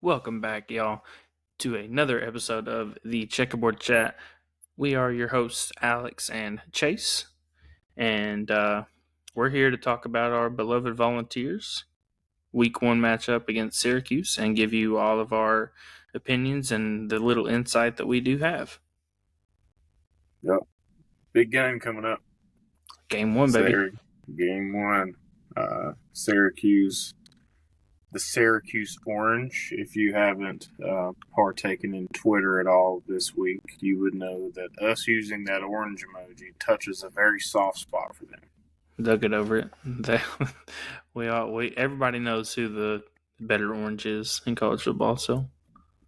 Welcome back, y'all, to another episode of the Checkerboard Chat. We are your hosts, Alex and Chase, and we're here to talk about our beloved Volunteers Week 1 matchup against Syracuse and give you all of our opinions and the little insight that we do have. Yep. Big game coming up. Game 1, baby. Game 1. Syracuse. The Syracuse Orange. If you haven't partaken in Twitter at all this week, you would know that us using that orange emoji touches a very soft spot for them. They'll get over it. Everybody knows who the better orange is in college football, so.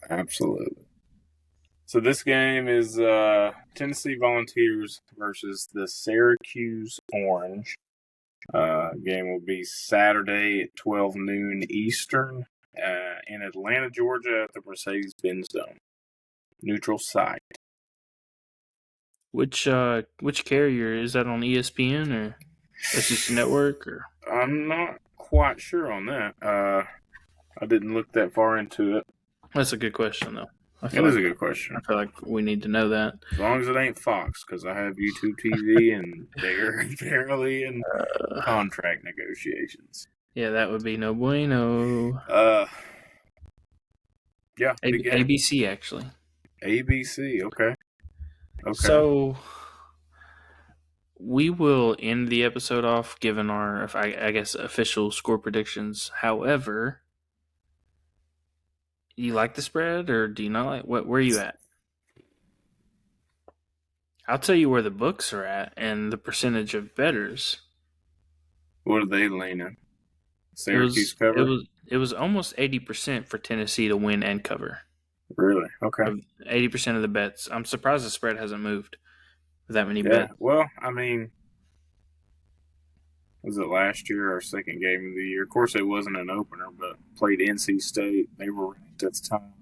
Absolutely. So this game is Tennessee Volunteers versus the Syracuse Orange. Game will be Saturday at 12 noon Eastern in Atlanta, Georgia at the Mercedes-Benz Dome. Neutral site. Which carrier is that, on ESPN or SEC Network? Or I'm not quite sure on that. I didn't look that far into it. That's a good question, though. It is a good question. I feel like we need to know that. As long as it ain't Fox, because I have YouTube TV and they're apparently in contract negotiations. Yeah, that would be no bueno. Yeah, ABC, actually. ABC, okay. So we will end the episode off giving our, I guess, official score predictions. However, you like the spread or do you not like? Where are you at? I'll tell you where the books are at and the percentage of bettors. What are they leaning? Syracuse cover? It was almost 80% for Tennessee to win and cover. Really? Okay. 80% of the bets. I'm surprised the spread hasn't moved with that many bets. Well, I mean, was it last year, our second game of the year? Of course, it wasn't an opener, but played NC State. They were ranked at the time.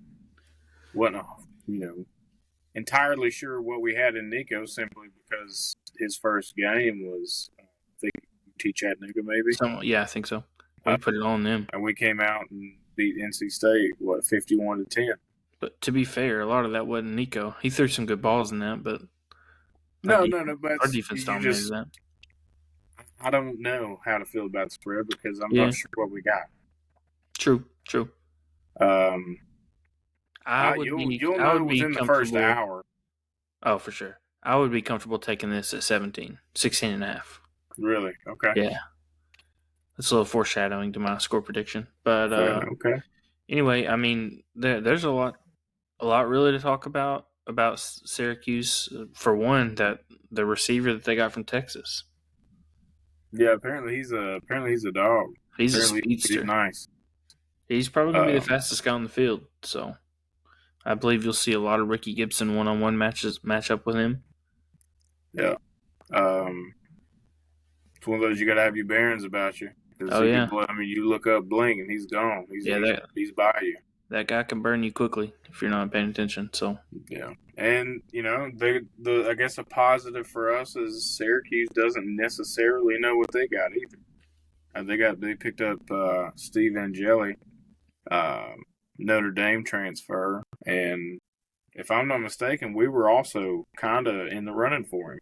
Wasn't, entirely sure what we had in Nico simply because his first game was, I think, UT Chattanooga, maybe? Yeah, I think so. We put it on them. And we came out and beat NC State, 51-10. But to be fair, a lot of that wasn't Nico. He threw some good balls in that, but no. But our defense dominated that. I don't know how to feel about the spread because I'm not sure what we got. True. You'll know within the first hour. Oh, for sure. I would be comfortable taking this at 16 and a half. Really? Okay. Yeah. That's a little foreshadowing to my score prediction. But okay. Anyway, I mean, there's a lot really to talk about Syracuse. For one, that the receiver that they got from Texas. Yeah, apparently he's a dog. He's a speedster. He's nice. He's probably gonna be the fastest guy on the field. So, I believe you'll see a lot of Ricky Gibson one-on-one match up with him. Yeah. It's one of those you gotta have your bearings about you. You look up, blink, and he's gone. He's by you. That guy can burn you quickly if you're not paying attention. So yeah, and I guess a positive for us is Syracuse doesn't necessarily know what they got either. And they picked up Steve Angeli, Notre Dame transfer, and if I'm not mistaken, we were also kind of in the running for him.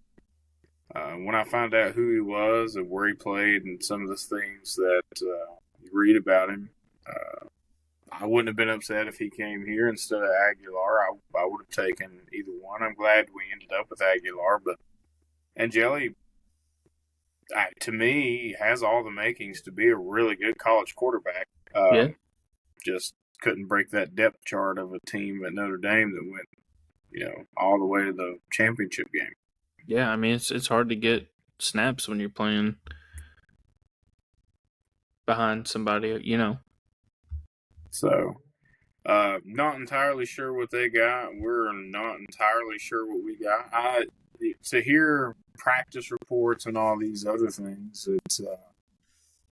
When I found out who he was and where he played and some of the things that you read about him, I wouldn't have been upset if he came here instead of Aguilar. I would have taken either one. I'm glad we ended up with Aguilar, but Angeli, to me, has all the makings to be a really good college quarterback. Just couldn't break that depth chart of a team at Notre Dame that went, all the way to the championship game. Yeah, I mean, it's hard to get snaps when you're playing behind somebody, So, not entirely sure what they got. We're not entirely sure what we got. To hear practice reports and all these other things,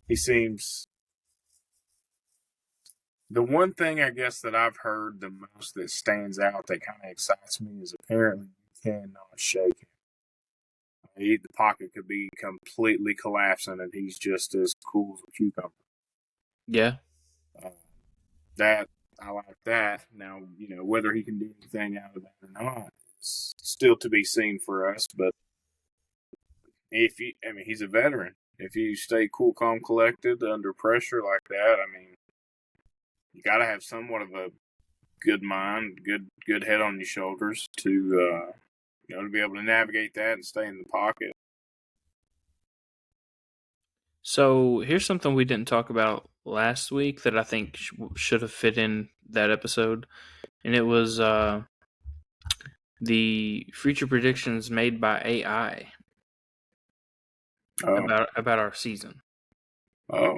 he seems. The one thing I guess that I've heard the most that stands out that kind of excites me is apparently you cannot shake him. The pocket could be completely collapsing, and he's just as cool as a cucumber. Yeah. That I like that. Now, whether he can do anything out of that or not, it's still to be seen for us. But he's a veteran. If you stay cool, calm, collected under pressure like that, you got to have somewhat of a good mind, good head on your shoulders to be able to navigate that and stay in the pocket. So here's something we didn't talk about last week that I think should have fit in that episode, and it was the future predictions made by AI Oh, about our season. oh,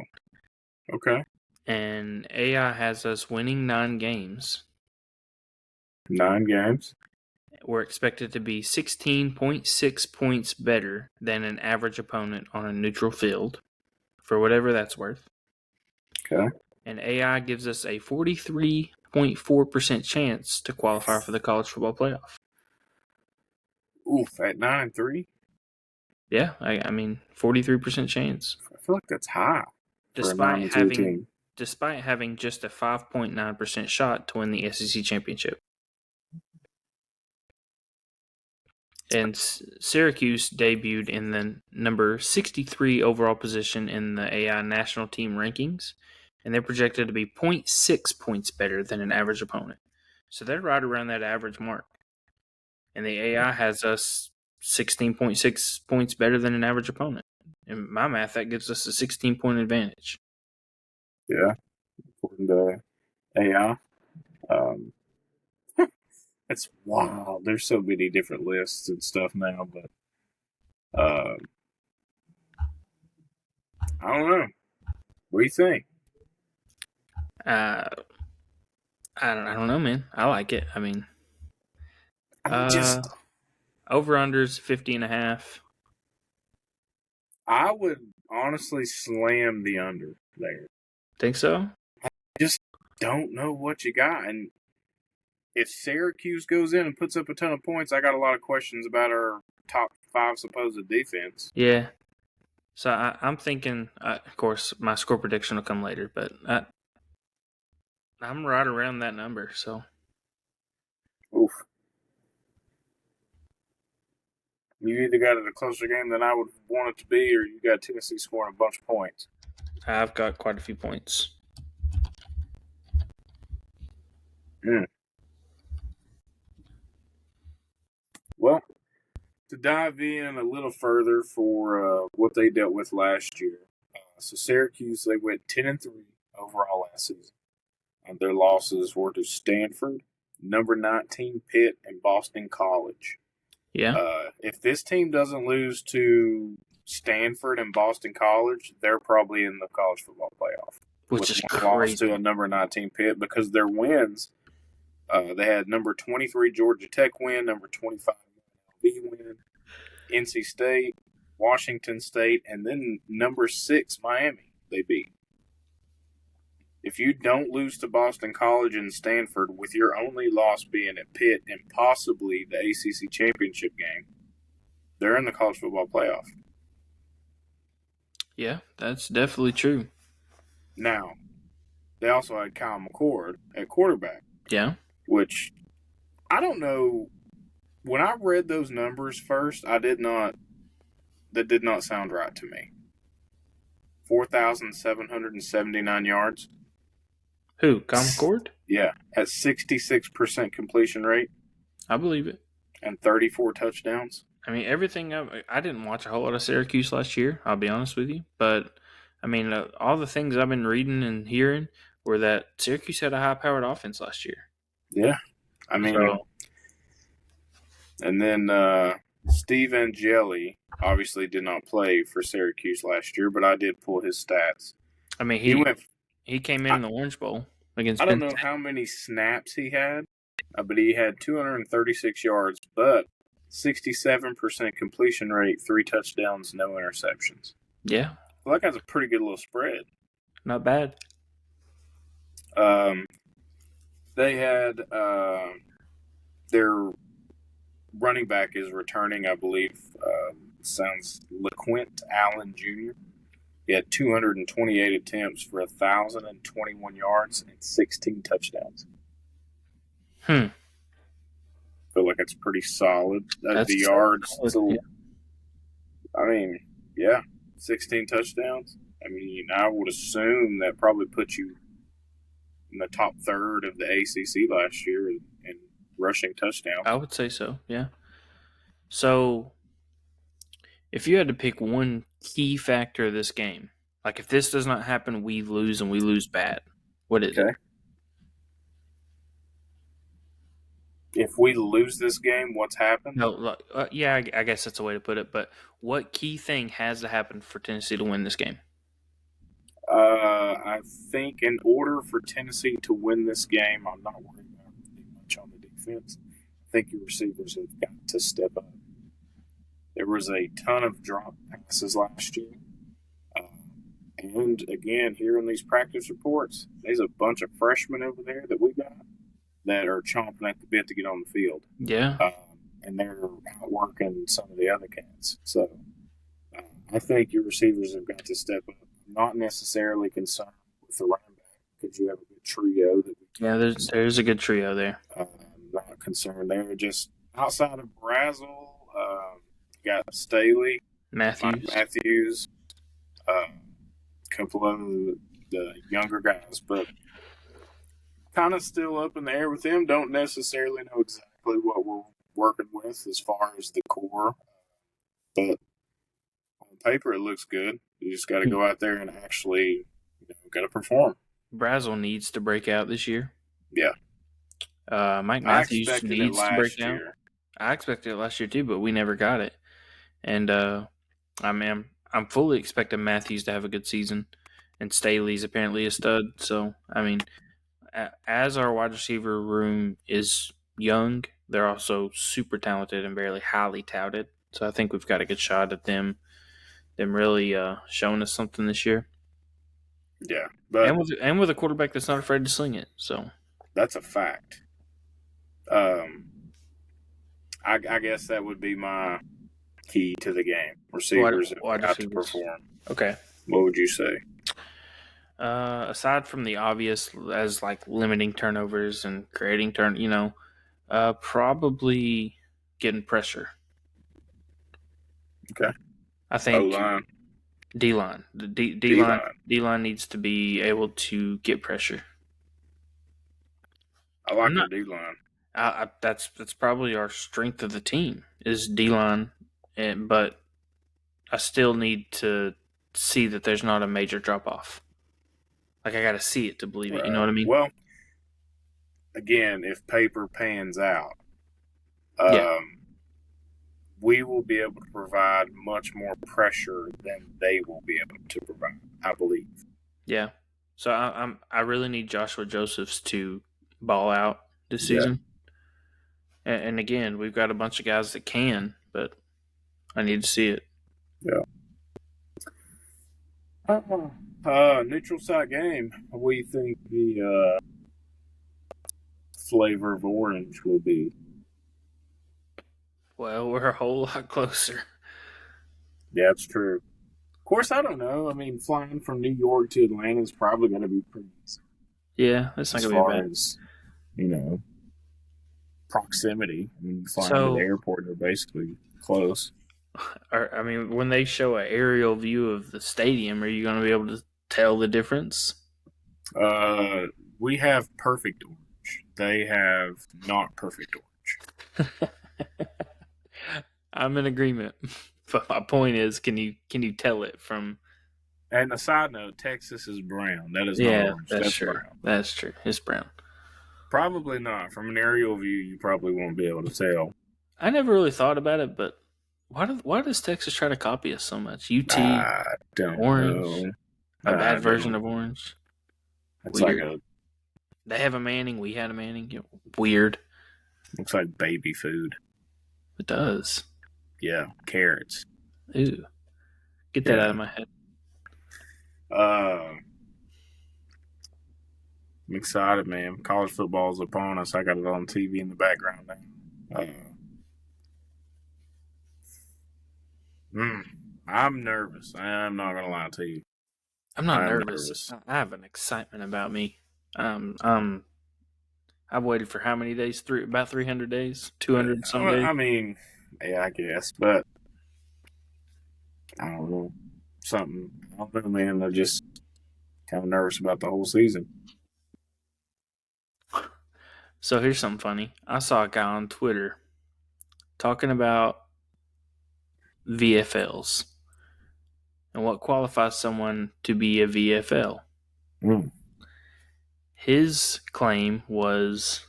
okay. And AI has us winning 9 games. 9 games. We're expected to be 16.6 points better than an average opponent on a neutral field, for whatever that's worth. Okay. And AI gives us a 43.4% chance to qualify for the college football playoff. Oof, at 9-3. Yeah, I mean 43% chance. I feel like that's high for a Despite 9-2 team. having just a 5.9% shot to win the SEC championship. And Syracuse debuted in the number 63 overall position in the AI national team rankings, and they're projected to be 0.6 points better than an average opponent. So they're right around that average mark. And the AI has us 16.6 points better than an average opponent. In my math, that gives us a 16-point advantage. Yeah, according to AI. Um, it's wild. There's so many different lists and stuff now, but uh, I don't know. What do you think? Uh, I don't know, man. I like it. I mean, Just over unders 50.5. I would honestly slam the under there. Think so? Just don't know what you got. And if Syracuse goes in and puts up a ton of points, I got a lot of questions about our top 5 supposed defense. Yeah. So I'm thinking, of course, my score prediction will come later, but I'm right around that number. So Oof. You either got it a closer game than I would want it to be, or you got Tennessee scoring a bunch of points. I've got quite a few points. Well, to dive in a little further for what they dealt with last year. So Syracuse, they went 10-3 overall last season. Their losses were to Stanford, number 19 Pitt, and Boston College. Yeah. If this team doesn't lose to Stanford and Boston College, they're probably in the college football playoff. Which is one loss crazy. to a number 19 Pitt because their wins, they had number 23 Georgia Tech win, number 25 UNLV win, NC State, Washington State, and then number 6 Miami they beat. If you don't lose to Boston College and Stanford, with your only loss being at Pitt and possibly the ACC championship game, they're in the college football playoff. Yeah, that's definitely true. Now, they also had Kyle McCord at quarterback. Yeah. Which, I don't know. When I read those numbers first, that did not sound right to me. 4,779 yards. Who? Kyle McCord? Yeah, at 66% completion rate. I believe it. And 34 touchdowns. I mean, everything. I didn't watch a whole lot of Syracuse last year, I'll be honest with you. But, I mean, all the things I've been reading and hearing were that Syracuse had a high-powered offense last year. Yeah. I mean, and then Steve Angeli obviously did not play for Syracuse last year, but I did pull his stats. I mean, he came in the Orange Bowl against I don't know how many snaps he had, but he had 236 yards, but 67% completion rate, 3 touchdowns, no interceptions. Yeah. Well, that guy's a pretty good little spread. Not bad. They had their running back is returning, I believe. Sounds LeQuint Allen Jr. He had 228 attempts for 1,021 yards and 16 touchdowns. Hmm. I feel like it's pretty solid. The That's yards solid. to, Yeah. I mean, yeah, 16 touchdowns. I mean, I would assume that probably puts you in the top third of the ACC last year in rushing I touchdowns. would say so. Yeah. So, if you had to pick one key factor of this game, like if this does not happen, we lose and we lose bad. What is it? Okay. If we lose this game, what's happened? No, yeah, I guess that's a way to put it. But what key thing has to happen for Tennessee to win this game? I think in order for Tennessee to win this game, I'm not worried about really much on the defense. I think your receivers have got to step up. There was a ton of drop passes last year. Uh, and again, here in these practice reports, there's a bunch of freshmen over there that we got that are chomping at the bit to get on the field. Yeah. And they're outworking some of the other cats. So I think your receivers have got to step up. I'm not necessarily concerned with the running back because you have a good trio that we Yeah, there's a good trio there. I'm not concerned there. Just outside of Brazel, you got Staley, Mike Matthews. Matthews, a couple of the younger guys, but kind of still up in the air with them. Don't necessarily know exactly what we're working with as far as the core, but on paper it looks good. You just got to go out there and actually, got to perform. Brazel needs to break out this year. Yeah. Mike I Matthews expected it needs to break last out. year. I expected it last year too, but we never got it. And I mean, I'm fully expecting Matthews to have a good season, and Staley's apparently a stud. So I mean, as our wide receiver room is young, they're also super talented and very highly touted. So I think we've got a good shot at them really showing us something this year. Yeah, but And with a quarterback that's not afraid to sling it. So that's a fact. I guess that would be my key to the game. Receivers have got to perform. Okay. What would you say? Aside from the obvious, as like limiting turnovers and creating probably getting pressure. Okay. I think O-line. D-line. The D-line needs to be able to get pressure. I like our D-line. That's probably our strength of the team is D-line, but I still need to see that there's not a major drop-off. Like, I got to see it to believe it. You know what I mean? Well, again, if paper pans out, we will be able to provide much more pressure than they will be able to provide, I believe. Yeah. So I really need Joshua Josephs to ball out this season. And again, we've got a bunch of guys that can, but I need to see it. Yeah. Neutral site game. What do you think the flavor of orange will be? Well, we're a whole lot closer. Yeah, it's true. Of course, I don't know. I mean, flying from New York to Atlanta is probably going to be pretty easy. Yeah, that's not going to be bad. As proximity. I mean, flying to the airport, they're basically close. I mean, when they show an aerial view of the stadium, are you going to be able to tell the difference? We have perfect orange. They have not perfect orange. I'm in agreement. But my point is, can you tell it from? And a side note, Texas is brown. That is not orange. That's true. Brown. That's true. It's brown. Probably not. From an aerial view, you probably won't be able to tell. I never really thought about it, but why does Texas try to copy us so much? UT, I don't orange, know. A bad version of orange. It's weird. They have a Manning. We had a Manning. Weird. Looks like baby food. It does. Yeah, carrots. Ooh. Get that out of my head. I'm excited, man. College football's upon us. I got it on TV in the background now. I'm nervous. I'm not going to lie to you. I'm not I'm nervous. nervous. I have an excitement about me. I've waited for how many days? About 300 days, 200 some days. I mean, yeah, I guess, but I don't know. Something. I don't know, man. I'm just kind of nervous about the whole season. So here's something funny. I saw a guy on Twitter talking about VFLs and what qualifies someone to be a VFL. Mm. His claim was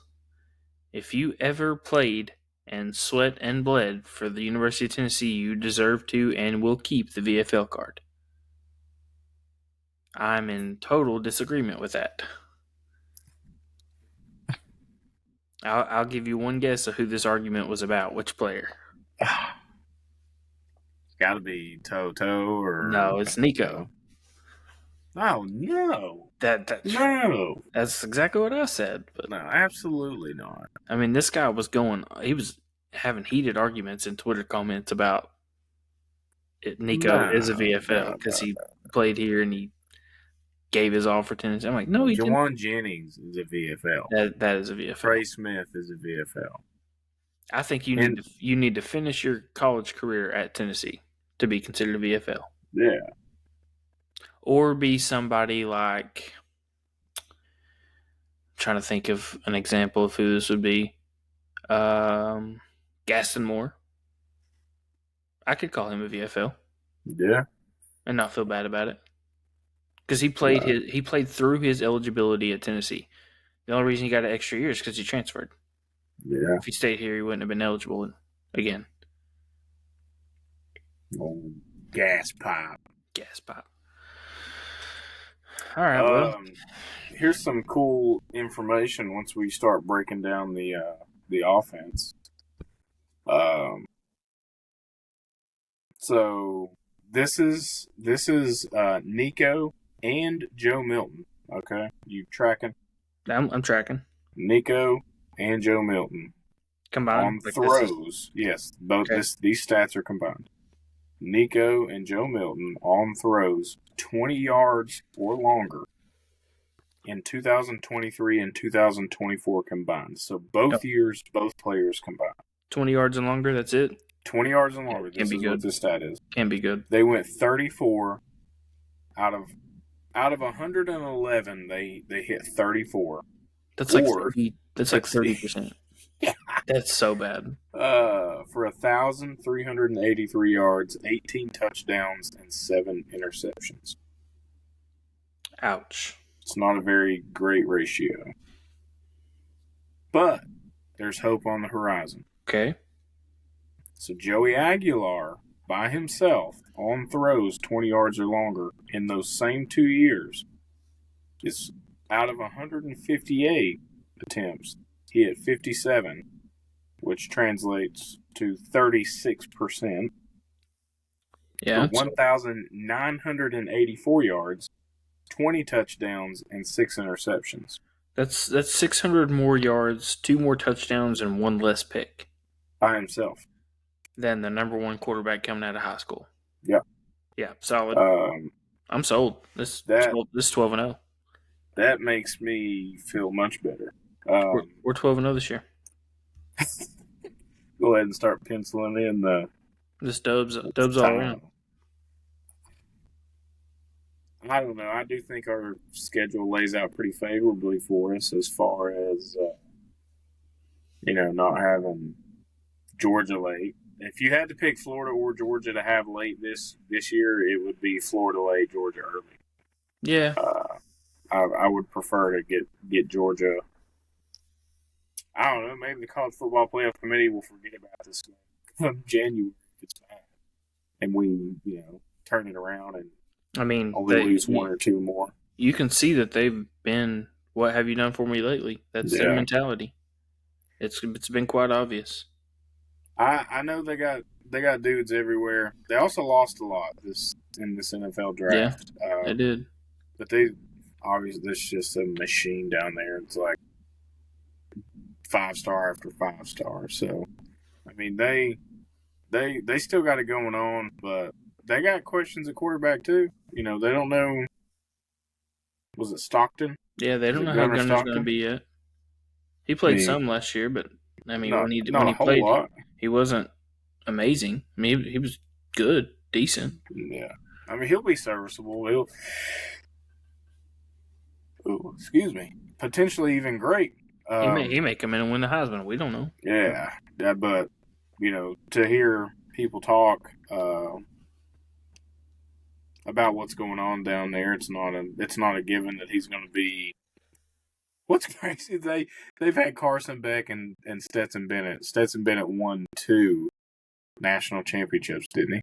if you ever played and sweat and bled for the University of Tennessee, you deserve to and will keep the VFL card. I'm in total disagreement with that. I'll give you one guess of who this argument was about. Which player? It's got to be Toto or No, it's Nico. Oh no! That's exactly what I said. But No, absolutely not. I mean, this guy was having heated arguments in Twitter comments about Nico is a VFL because he played here and he gave his all for Tennessee. I'm like, no, he didn't. Jawan Jennings is a VFL. That is a VFL. Trey Smith is a VFL. I think you need to finish your college career at Tennessee to be considered a VFL. Yeah. Or be somebody like, I'm trying to think of an example of who this would be. Gaston Moore. I could call him a VFL. Yeah. And not feel bad about it. Because he played through his eligibility at Tennessee. The only reason he got an extra year is because he transferred. Yeah. If he stayed here, he wouldn't have been eligible again. Oh, gas pipe. All right. Well, here's some cool information once we start breaking down the offense. So this is Nico and Joe Milton. Okay, you tracking? I'm tracking. Nico and Joe Milton combined on throws. Yes, both these stats are combined. Nico and Joe Milton on throws 20 yards or longer in 2023 and 2024 combined. So both years, both players combined. 20 yards and longer, that's it? 20 yards and longer. This is what this stat is. Can be good. They went 34 out of 111. They hit 34. That's like 30%. Yeah. That's so bad. For 1,383 yards, 18 touchdowns, and 7 interceptions. Ouch. It's not a very great ratio. But there's hope on the horizon. Okay. So Joey Aguilar, by himself, on throws 20 yards or longer in those same 2 years, is out of 158 attempts, he had 57, which translates to 36%. Yeah. For 1,984 yards, 20 touchdowns, and 6 interceptions. That's 600 more yards, 2 more touchdowns, and 1 less pick. By himself. Than the number 1 quarterback coming out of high school. Yeah. Yeah, solid. I'm sold. This 12-0. That makes me feel much better. We're 12-0 this year. Go ahead and start penciling in the dubs all around. I don't know. I do think our schedule lays out pretty favorably for us as far as not having Georgia late. If you had to pick Florida or Georgia to have late this year, it would be Florida late, Georgia early. Yeah. I would prefer to get Georgia. I don't know. Maybe the College Football Playoff Committee will forget about this come January if it's bad, and we turn it around and only lose 1 or 2 more. You can see that they've been. What have you done for me lately? That's their mentality. It's been quite obvious. I know they got dudes everywhere. They also lost a lot in this NFL draft. Yeah, they did. But they obviously there's just a machine down there. It's like 5-star after 5-star. So I mean they still got it going on, but they got questions at quarterback too. They don't know Was it Stockton? Yeah, they Is don't it know how Gunner Gunner's going to Stockton? be yet. He I played mean, some last year, but I mean, not when not a he whole played, lot. he wasn't amazing. I mean, he was good, decent. Yeah, I mean he'll be serviceable. He'll, ooh, excuse me, potentially even great. He may come in and win the Heisman. We don't know. Yeah, but to hear people talk about what's going on down there, it's not a given that he's going to be. What's crazy? They've had Carson Beck and Stetson Bennett. Stetson Bennett won 2 national championships, didn't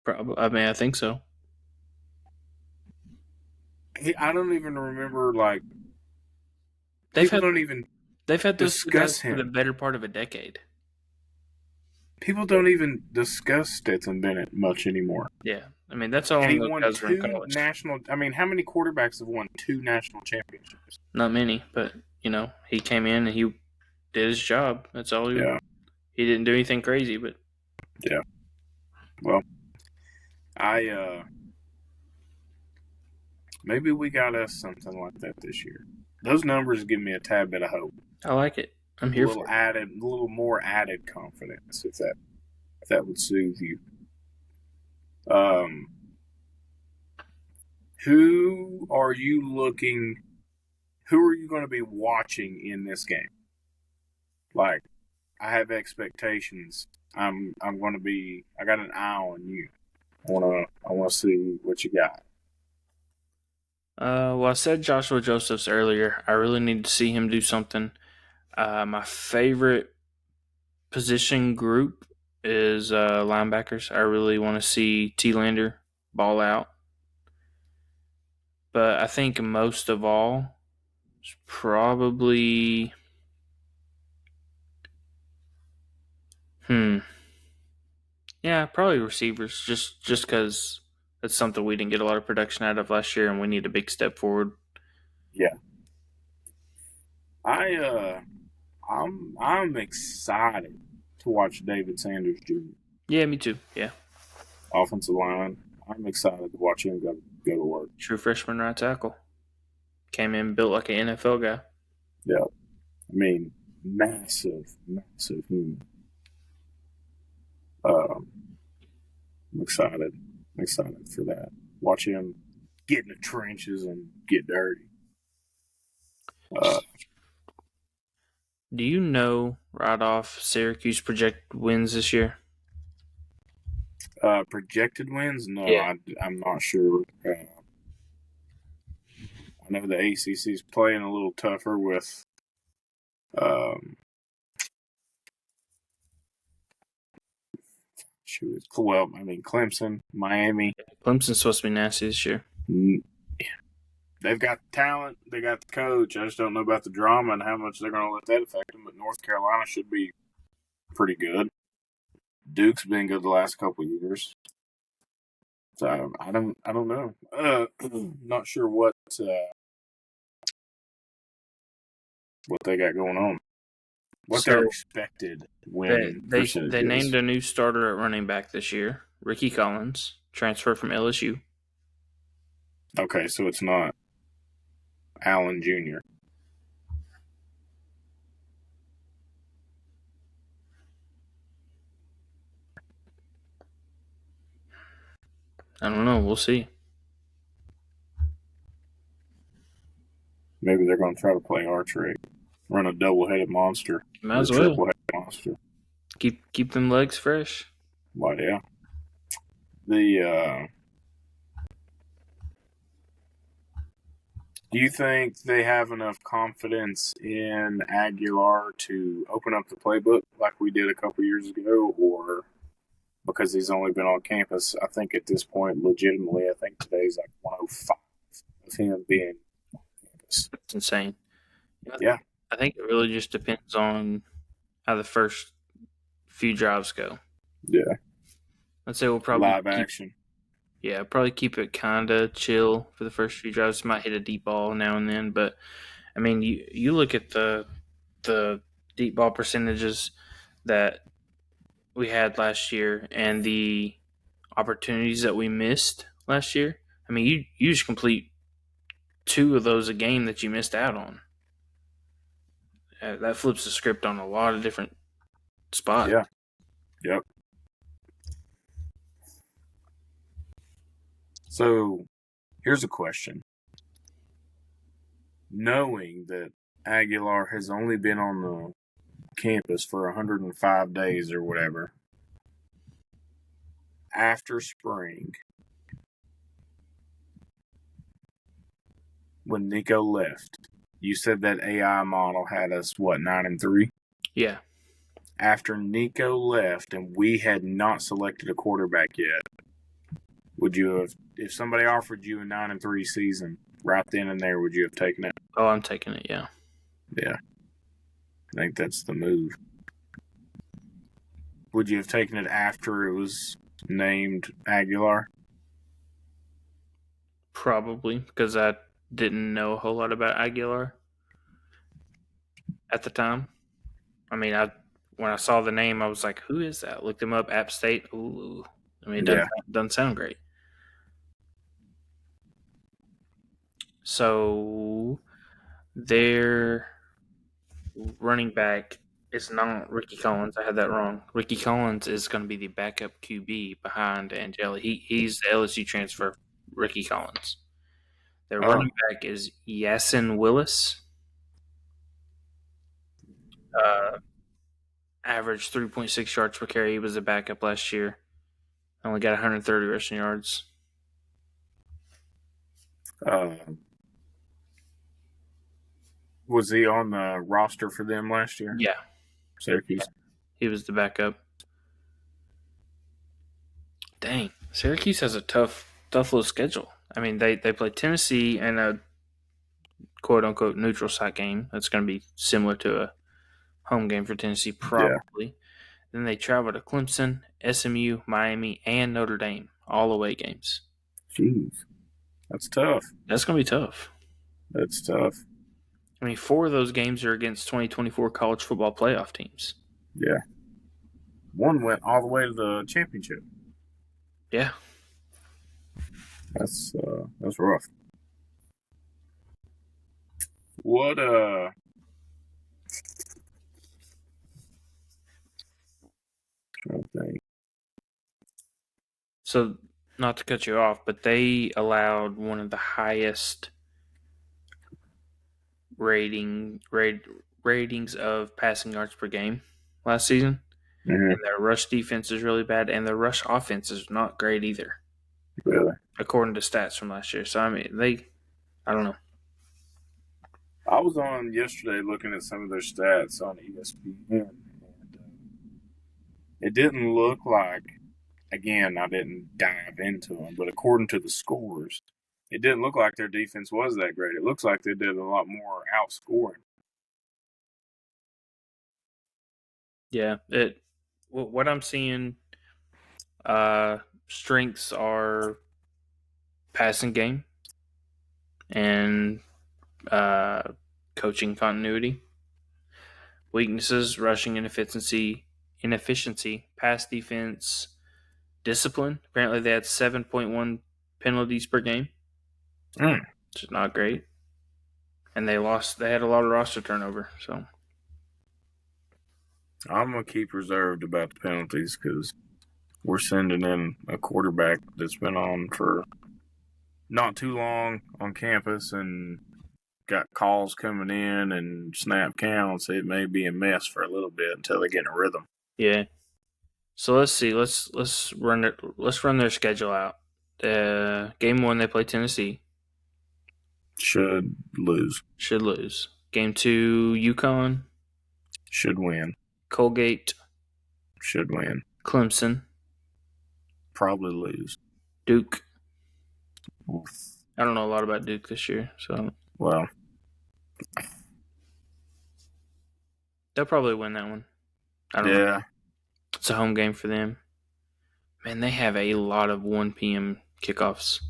Probably. I mean, I think so. he? I don't even remember. Like They've people had don't even they've had those two guys discuss for the him. better part of a decade. People don't even discuss Stetson Bennett much anymore. Yeah, I mean that's how And long he those won guys were in 2 college. national. I mean, how many quarterbacks have won 2 national championships? Not many, but he came in and he did his job. That's all Yeah, he didn't do anything crazy, but yeah. Well, I maybe we got us something like that this year. Those numbers give me a tad bit of hope. I like it. I'm A here little for it. added, a little more added confidence, if that would soothe you. Um, who are you looking? Who are you going to be watching in this game? Like, I have expectations. I'm going to be. I got an eye on you. I wanna see what you got. Well, I said Joshua Josephs earlier. I really need to see him do something. My favorite position group is linebackers. I really want to see T. Lander ball out. But I think most of all, it's probably hmm. Yeah, probably receivers. Just because that's something we didn't get a lot of production out of last year, and we need a big step forward. Yeah, I I'm excited to watch David Sanders Jr. Yeah, me too. Yeah, offensive line. I'm excited to watch him go to work. true freshman right tackle came in built like an NFL guy. Yeah, I mean, massive human. Um, I'm excited. I'm excited for that. Watch him get in the trenches and get dirty. Uh, Do you know right off Syracuse projected wins this year? projected wins? No, Yeah. I'm not sure. I know the ACC is playing a little tougher with. Um, well, I mean, Clemson, Miami. Clemson's supposed to be nasty this year. They've got the talent, they got the coach. I just don't know about the drama and how much they're going to let that affect them. But North Carolina should be pretty good. Duke's been good the last couple of years. So I don't know. Not sure what they got going on. What their So expected they win they percentage they is. named a new starter at running back this year, Ricky Collins, transfer from LSU. Okay, so it's not Allen Jr. I don't know. We'll see. Maybe they're going to try to play our trick, run a double-headed monster Might or a as well triple-headed monster. keep them legs fresh. But yeah, the do you think they have enough confidence in Aguilar to open up the playbook like we did a couple years ago, or because he's only been on campus? I think at this point, legitimately, I think today's like 105 of him being on campus. It's insane. Yeah, I think it really just depends on how the first few drives go. yeah, I'd say we'll live action. probably keep it kind of chill for the first few drives. Might hit a deep ball now and then, but I mean, you look at the deep ball percentages that we had last year and the opportunities that we missed last year. I mean, you just complete 2 of those a game that you missed out on. That flips the script on a lot of different spots. Yeah. Yep. So here's a question. Knowing that Aguilar has only been on the campus for 105 days or whatever, after spring, when Nico left, you said that AI model had us, 9-3? Yeah. After Nico left and we had not selected a quarterback yet, would you have, if somebody offered you a 9-3 season right then and there, would you have taken it? Oh, I'm taking it, yeah. Yeah. I think that's the move. Would you have taken it after it was named Aguilar? Probably, because I didn't know a whole lot about Aguilar at the time. I mean, when I saw the name, I was like, who is that? Looked him up, App State. Ooh. I mean, it doesn't sound great. So their running back is not Ricky Collins. I had that wrong. Ricky Collins is going to be the backup QB behind Angeli. He's the LSU transfer, Ricky Collins. Their running back is Yasin Willis. Averaged 3.6 yards per carry. He was a backup last year. Only got 130 rushing yards. Was he on the roster for them last year? Yeah. Syracuse. He was the backup. Dang. Syracuse has a tough little schedule. I mean, they play Tennessee in a quote-unquote neutral site game. That's going to be similar to a home game for Tennessee, probably. Yeah. Then they travel to Clemson, SMU, Miami, and Notre Dame. All away games. Jeez. That's tough. That's going to be tough. That's tough. I mean, 4 of those games are against 2024 college football playoff teams. Yeah. One went all the way to the championship. Yeah. That's rough. What So, not to cut you off, but they allowed one of the highest ratings of passing yards per game last season. Mm-hmm. And their rush defense is really bad, and their rush offense is not great either. Really? According to stats from last year. So, I mean, I don't know. I was on yesterday looking at some of their stats on ESPN, and it didn't look like, again, I didn't dive into them, but according to the scores, it didn't look like their defense was that great. It looks like they did a lot more outscoring. Yeah, what I'm seeing, strengths are passing game and coaching continuity. Weaknesses: rushing inefficiency, pass defense, discipline. Apparently, they had 7.1 penalties per game, which is not great. And they had a lot of roster turnover. So I'm gonna keep reserved about the penalties because we're sending in a quarterback that's been on for not too long on campus and got calls coming in and snap counts. It may be a mess for a little bit until they get in a rhythm. Yeah. So let's see. Let's run their schedule out. Game 1 they play Tennessee. Should lose. Game 2 UConn. Should win. Colgate. Should win. Clemson. Probably lose. Duke. I don't know a lot about Duke this year, so well, they'll probably win that one. I don't know. It's a home game for them. Man, they have a lot of 1 p.m. kickoffs.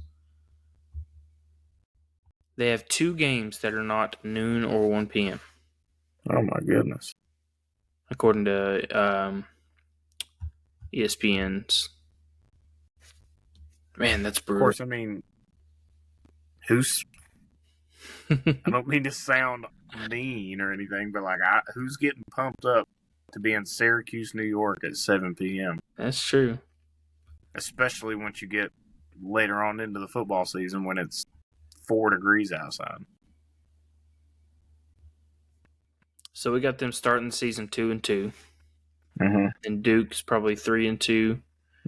They have 2 games that are not noon or 1 p.m. Oh, my goodness. According to ESPN's. Man, that's brutal. Of course, I mean, who's I don't mean to sound mean or anything, but like, who's getting pumped up to be in Syracuse, New York at 7 p.m.? That's true. Especially once you get later on into the football season when it's 4 degrees outside. So we got them starting season 2-2. Mm-hmm. And Duke's probably 3-2.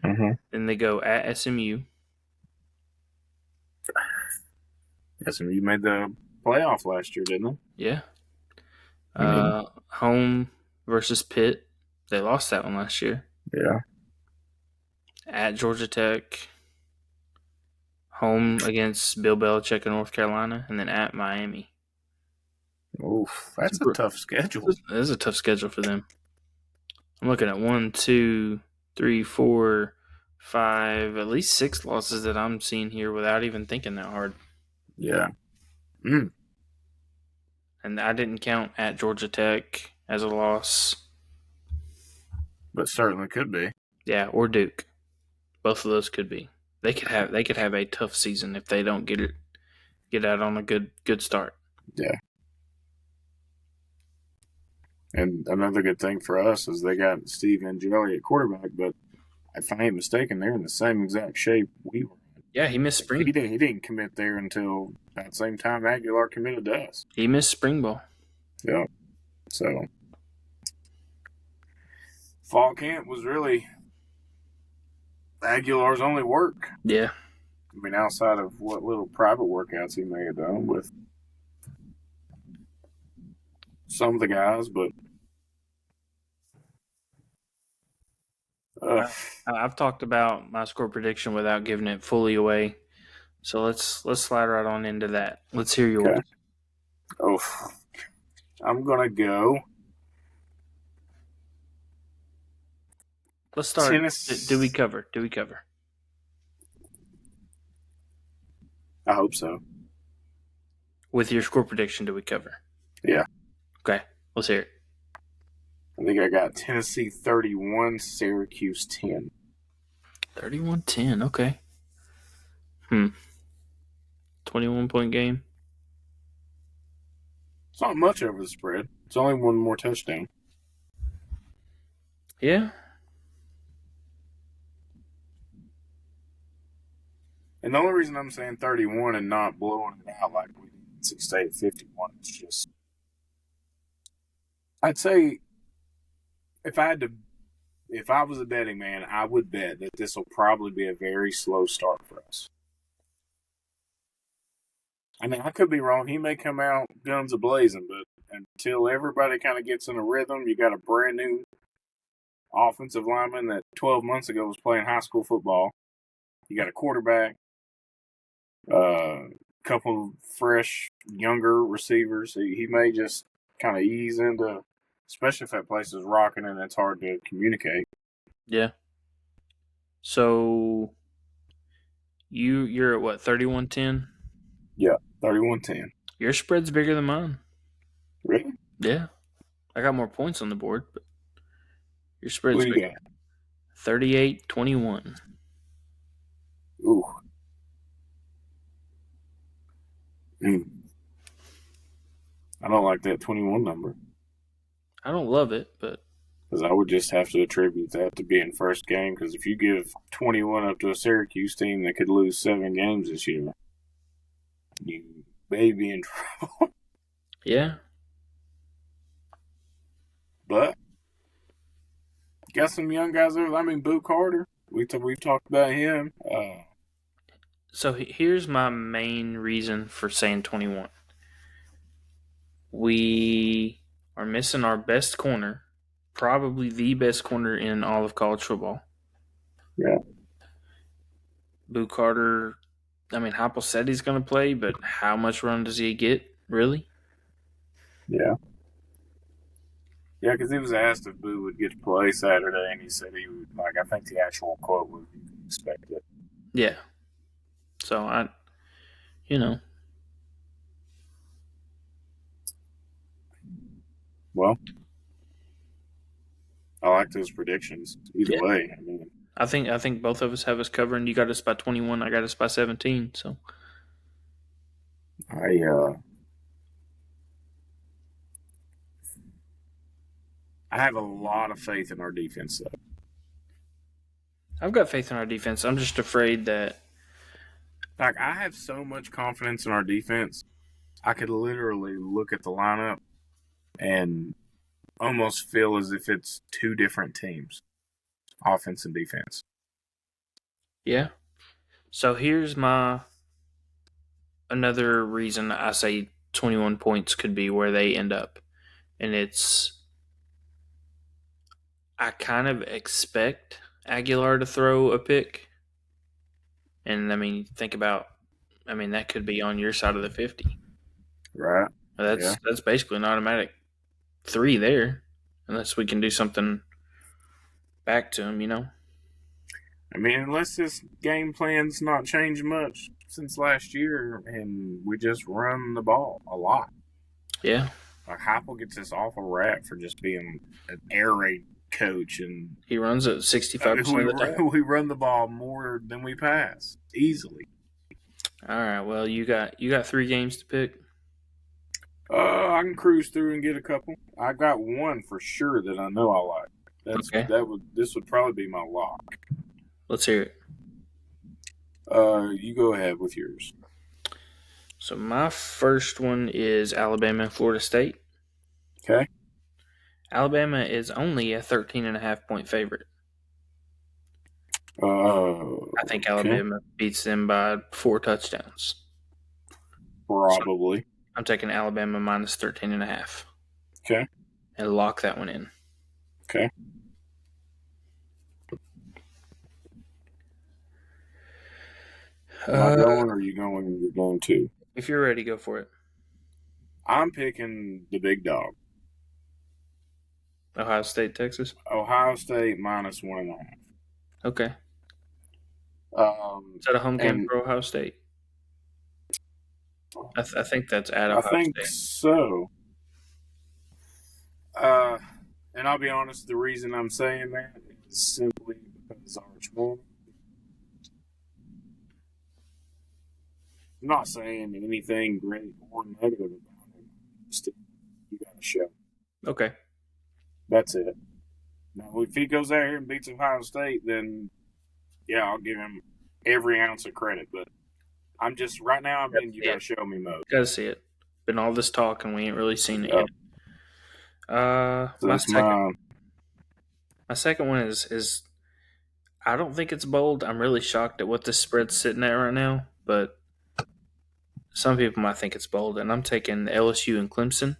Mm-hmm. Then they go at SMU. SMU made the playoff last year, didn't Yeah. they? Home versus Pitt. They lost that one last year. Yeah. At Georgia Tech. Home against Bill Belichick in North Carolina. And then at Miami. Oof, that's a tough schedule. It is a tough schedule for them. I'm looking at 1, 2, 3, 4, 5, at least 6 losses that I'm seeing here without even thinking that hard. Yeah. And I didn't count at Georgia Tech as a loss. But certainly could be. Yeah, or Duke. Both of those could be. They could have a tough season if they don't get out on a good start. Yeah. And another good thing for us is they got Steve Angeli at quarterback, but if I ain't mistaken, they're in the same exact shape we were. Yeah, he missed spring. He didn't commit there until about the same time Aguilar committed to us. He missed spring ball. Yeah. So fall camp was really Aguilar's only work. Yeah. I mean, outside of what little private workouts he may have done with some of the guys, but I've talked about my score prediction without giving it fully away. So let's slide right on into that. Let's hear yours. Okay. Oh, I'm gonna go. Let's start. Tennessee. Do we cover? I hope so. With your score prediction, do we cover? Yeah. Okay, let's hear it. I think I got Tennessee 31, Syracuse 10. 31-10, okay. 21-point game. It's not much over the spread. It's only one more touchdown. Yeah. And the only reason I'm saying 31 and not blowing it out like we did in 6 State 51 is just, I'd say if I was a betting man, I would bet that this will probably be a very slow start for us. I mean, I could be wrong. He may come out guns a-blazing, but until everybody kind of gets in a rhythm, you got a brand new offensive lineman that 12 months ago was playing high school football. You got a quarterback, couple of fresh, younger receivers. He may just kind of ease into, especially if that place is rocking and it's hard to communicate. Yeah. So you're at what, 31-10? Yeah, 31-10. Your spread's bigger than mine. Really? Yeah. I got more points on the board, but your spread's What do you bigger. got? 38-21. Ooh. I don't like that 21 number. I don't love it, but Because I would just have to attribute that to being first game. Because if you give 21 up to a Syracuse team that could lose 7 games this year, you may be in trouble. yeah. But got some young guys over. I mean, Boo Carter. We've talked about him. So here's my main reason for saying 21. We are missing our best corner, probably the best corner in all of college football. Yeah. Boo Carter, I mean, Heupel said he's going to play, but how much run does he get, really? Yeah. Yeah, because he was asked if Boo would get to play Saturday, and he said he would. Like, I think the actual quote was, "You can expect it." Yeah. So Well, I like those predictions. Either way, I mean, I think both of us have us covering. You got us by 21. I got us by 17. So I uh, I have a lot of faith in our defense, though. I've got faith in our defense. I'm just afraid that Like I have so much confidence in our defense. I could literally look at the lineup and almost feel as if it's two different teams, offense and defense. yeah. So here's my another reason I say 21 points could be where they end up. And it's I kind of expect Aguilar to throw a pick. And I mean, think about that could be on your side of the 50. Right? Yeah. That's basically an automatic 3 there unless we can do something back to him. I mean, unless this game plan's not changed much since last year, and we just run the ball a lot. Yeah. Like Heupel gets this awful rap for just being an air raid coach, and He runs at 65% of the time. we run the ball more than we pass easily. All right. Well, you got 3 games to pick. I can cruise through and get a couple. I got one for sure that I know I like. Okay. This would probably be my lock. Let's hear it. You go ahead with yours. So my first one is Alabama and Florida State. Okay. Alabama is only a 13.5 point favorite. I think Alabama beats them by 4 touchdowns. Probably. So I'm taking Alabama minus 13.5. Okay. And lock that one in. Okay. Am I going or are you going? You're going too? If you're ready, go for it. I'm picking the big dog. Ohio State, Texas. Ohio State minus 1.5. Okay. Is that a home game for Ohio State? I think that's at Ohio State. I think so. And I'll be honest, the reason I'm saying that is simply because Arch Manning. I'm not saying anything great or negative about him. Just you got to show. Okay. That's it. Now, if he goes out here and beats Ohio State, then yeah, I'll give him every ounce of credit. But I'm just right now. I'm in you got to show me mode. Got to see it. Been all this talk and we ain't really seen it yet. So my second one is I don't think it's bold. I'm really shocked at what this spread's sitting at right now, but some people might think it's bold, and I'm taking LSU and Clemson.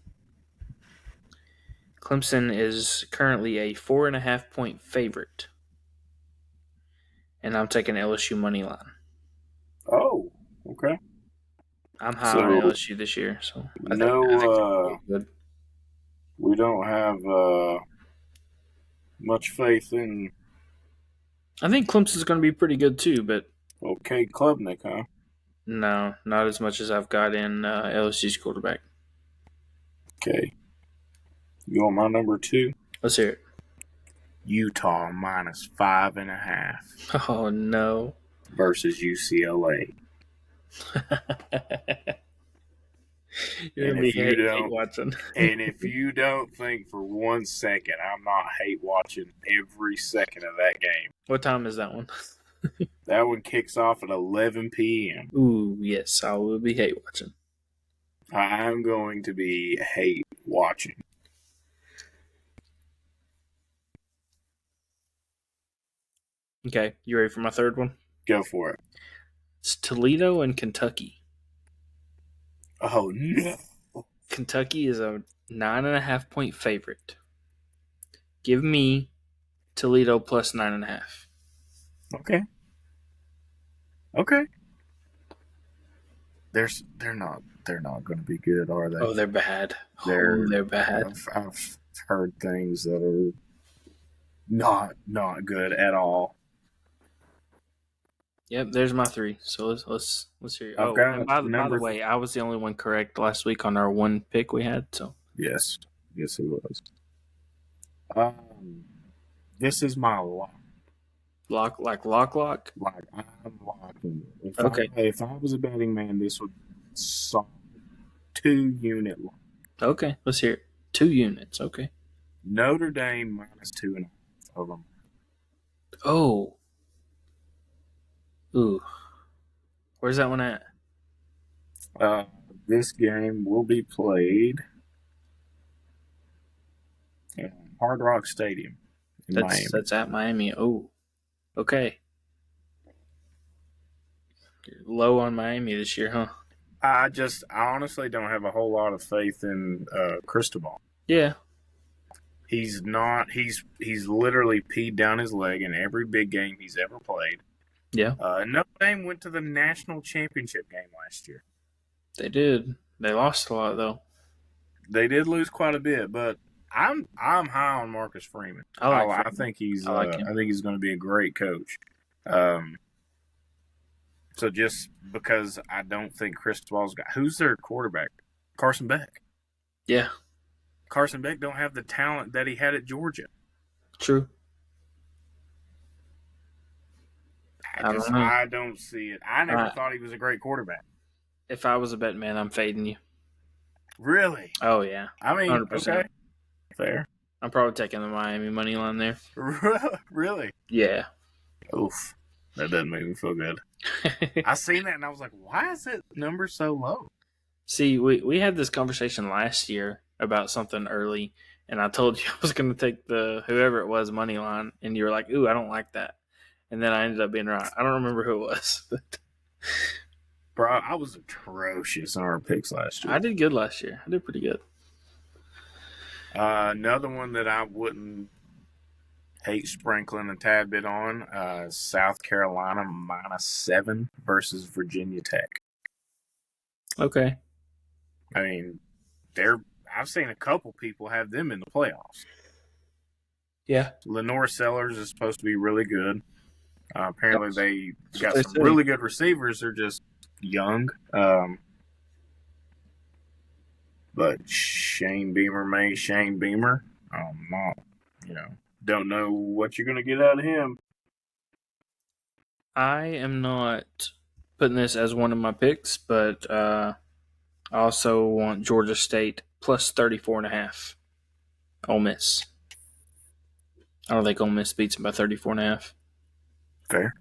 Clemson is currently a 4.5 point favorite, and I'm taking LSU money line. Oh, okay. I'm high on LSU this year, so I think good. We don't have much faith in. I think Clemson's going to be pretty good too, but okay, Klubnik, huh? No, not as much as I've got in LSU's quarterback. Okay. You want my number 2? Let's hear it. Utah minus 5.5. Oh, no. Versus UCLA. You're going to be hate watching. And if you don't think for 1 second I'm not hate watching every second of that game. What time is that one? That one kicks off at 11 p.m. Ooh, yes, I will be hate watching. I'm going to be hate watching. Okay, you ready for my third one? Go for it. It's Toledo and Kentucky. Oh, no. Kentucky is a 9.5 point favorite. Give me Toledo plus 9.5. Okay. Okay. They're not going to be good, are they? Oh, they're bad. They're bad. I've heard things that are not good at all. Yep, there's my 3. So let's hear it. And by the way, I was the only one correct last week on our one pick we had. So yes, it was. This is my lock. Lock. Like I'm locking. If I was a betting man, this would solid 2-unit line. Okay, let's hear it. 2 units. Okay. Notre Dame -2.5 over. Oh. Ooh. Where's that one at? This game will be played in Hard Rock Stadium in Miami. That's at Miami. Oh. Okay. You're low on Miami this year, huh? I honestly don't have a whole lot of faith in Cristobal. Yeah. He's not. He's literally peed down his leg in every big game he's ever played. Yeah. Notre Dame went to the national championship game last year. They did. They lost a lot though. They did lose quite a bit, but I'm high on Marcus Freeman. I think he's I like him. I think he's going to be a great coach. So just because I don't think Cristobal's got who's their quarterback? Carson Beck. Yeah. Carson Beck don't have the talent that he had at Georgia. True. I don't see it. I never thought he was a great quarterback. If I was a bet man, I'm fading you. Really? Oh yeah. I mean, 100%. okay, fair. I'm probably taking the Miami money line there. Really? Yeah. Oof. That doesn't make me feel good. I seen that and I was like, why is that number so low? See, we had this conversation last year about something early, and I told you I was going to take the whoever it was money line, and you were like, "Ooh, I don't like that," and then I ended up being right. I don't remember who it was. Bro, I was atrocious on our picks last year. I did good last year. I did pretty good. Another one that I wouldn't hate sprinkling a tad bit on, South Carolina -7 versus Virginia Tech. Okay. I mean, I've seen a couple people have them in the playoffs. Yeah. Lenore Sellers is supposed to be really good. Apparently, they got some say. really good receivers. They're just young. But Shane Beamer. Don't know what you're going to get out of him. I am not putting this as one of my picks, but I also want Georgia State plus 34.5. Ole Miss. I don't think Ole Miss beats them by 34.5. Fair.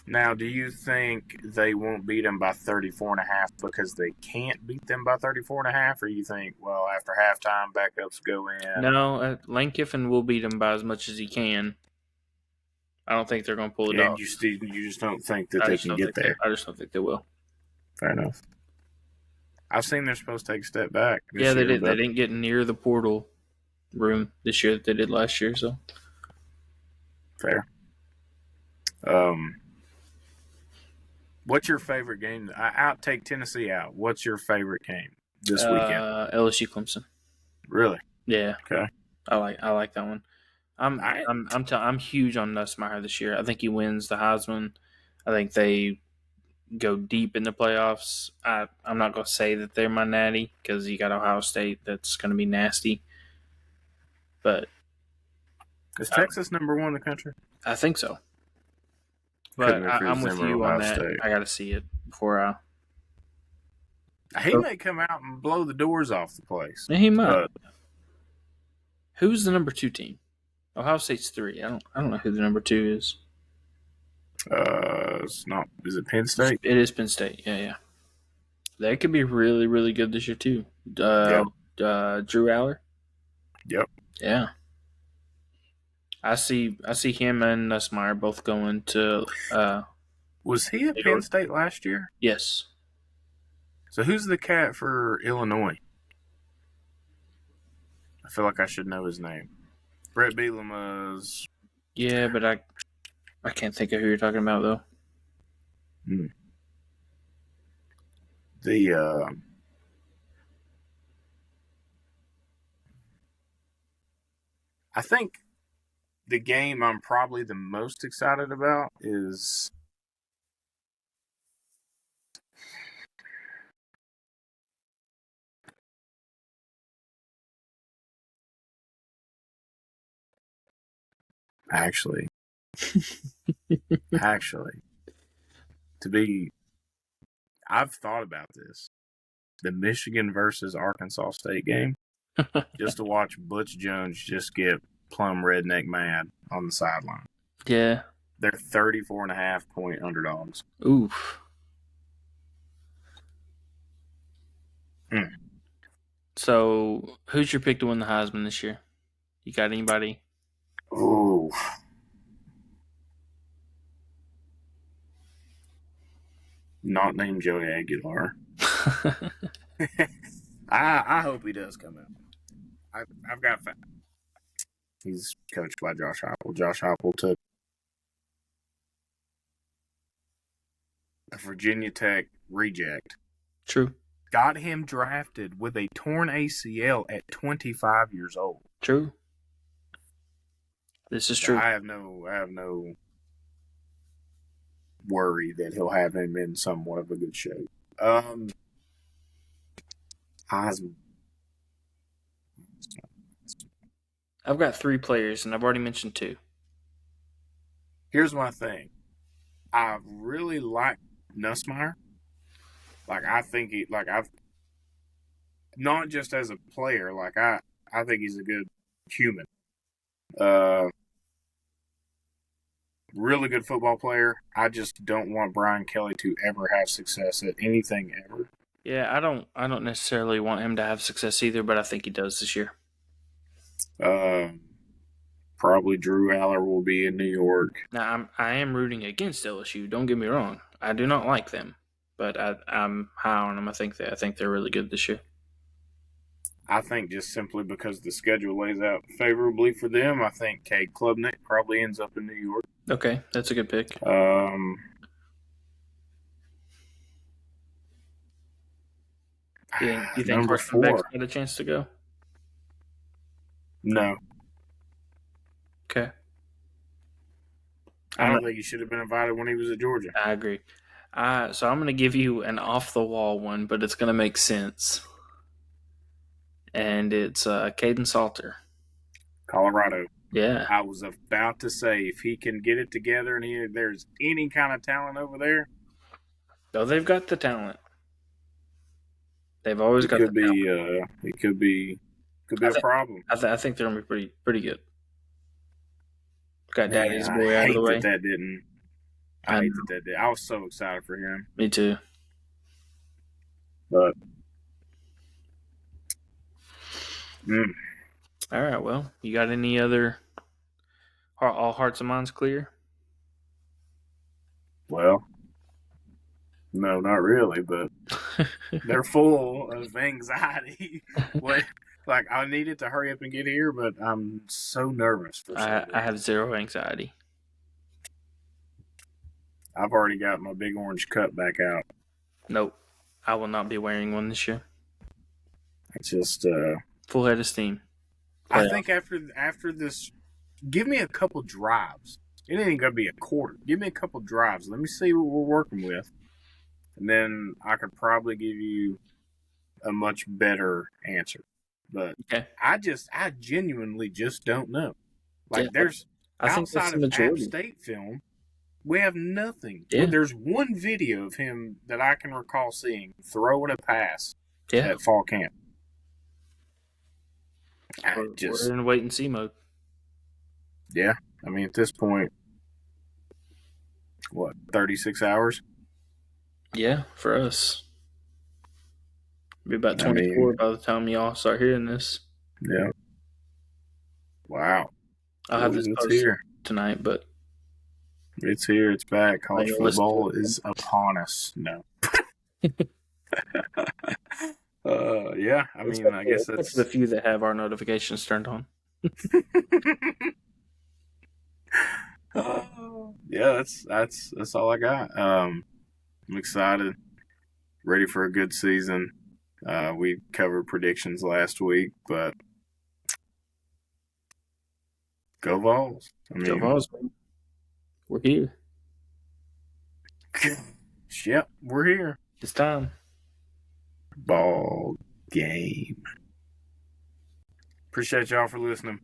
Now, do you think they won't beat them by 34.5 because they can't beat them by 34.5, or you think, well, after halftime, backups go in? No, Lane Kiffin will beat them by as much as he can. I don't think they're going to pull it off. You just don't think that they can get there. I just don't think they will. Fair enough. I've seen they're supposed to take a step back. Yeah, they did. They didn't get near the portal room this year that they did last year. So fair. What's your favorite game? I'll take Tennessee out. What's your favorite game this weekend? LSU Clemson. Really? Yeah. Okay. I like that one. I'm huge on Nussmeier this year. I think he wins the Heisman. I think they go deep in the playoffs. I'm not going to say that they're my natty because you got Ohio State that's going to be nasty. But is Texas number 1 in the country? I think so. But I'm with you on that. State. I got to see it before I. He may come out and blow the doors off the place. Yeah, he might. Who's the number 2 team? Ohio State's 3. I don't know who the number 2 is. It's not. Is it Penn State? It is Penn State. Yeah. They could be really, really good this year too. Drew Aller. Yep. Yeah. I see him and Nussmeier both going to. Was he at Penn State last year? Yes. So who's the cat for Illinois? I feel like I should know his name. Brett Bielema's. Yeah, but I can't think of who you're talking about though. I think the game I'm probably the most excited about is actually to be I've thought about this. The Michigan versus Arkansas State game, just to watch Butch Jones just get plumb redneck mad on the sideline. Yeah. They're 34.5-point underdogs. Oof. Mm. So, who's your pick to win the Heisman this year? You got anybody? Ooh. Not named Joey Aguilar. I hope he does come out. I've got he's coached by Josh Heupel. Josh Heupel took a Virginia Tech reject. True. Got him drafted with a torn ACL at 25 years old. True. This is true. I have no worry that he'll have him in somewhat of a good shape. Heisman. I've got 3 players, and I've already mentioned 2. Here's my thing. I really like Nussmeier. Like, I think I've not just as a player. Like, I think he's a good human. Really good football player. I just don't want Brian Kelly to ever have success at anything ever. Yeah, I don't necessarily want him to have success either, but I think he does this year. Probably Drew Aller will be in New York. Now, I am rooting against LSU. Don't get me wrong. I do not like them, but I'm high on them. I think they're really good this year. I think just simply because the schedule lays out favorably for them, I think Cade Klubnik probably ends up in New York. Okay, that's a good pick. You think number Carson Beck's 4. got a chance to go? No. Okay. I don't think he should have been invited when he was at Georgia. I agree. So I'm going to give you an off-the-wall one, but it's going to make sense. And it's Caden Salter. Colorado. Yeah. I was about to say, if he can get it together and there's any kind of talent over there. Though they've got the talent. They've always got the talent. It could be a problem. I think they're going to be pretty good. Got Man, Daddy's boy out of the way. I hate that didn't. I was so excited for him. Me too. But all right, well, you got any other all hearts and minds clear? Well, no, not really, but they're full of anxiety. Like, I needed to hurry up and get here, but I'm so nervous for Sunday. I have zero anxiety. I've already got my big orange cup back out. Nope. I will not be wearing one this year. It's just full head of steam. I think after this, give me a couple drives. It ain't gonna be a quarter. Give me a couple drives. Let me see what we're working with, and then I could probably give you a much better answer. But okay. I genuinely just don't know. Like, yeah, I think outside of App State film, we have nothing. Yeah. But there's one video of him that I can recall seeing throwing a pass at fall camp. We're in wait and see mode. Yeah. I mean, at this point, what, 36 hours? Yeah, for us. It'll be about 24 by the time y'all start hearing this. Yeah. Wow. I'll have this posted here tonight, but it's here. It's back. College football is upon us. No. Yeah. I mean, I guess that's the few that have our notifications turned on. Yeah, that's all I got. I'm excited, ready for a good season. We covered predictions last week, but go Vols! I mean, go Vols! We're here. Yep, we're here. It's time. Ball game. Appreciate y'all for listening.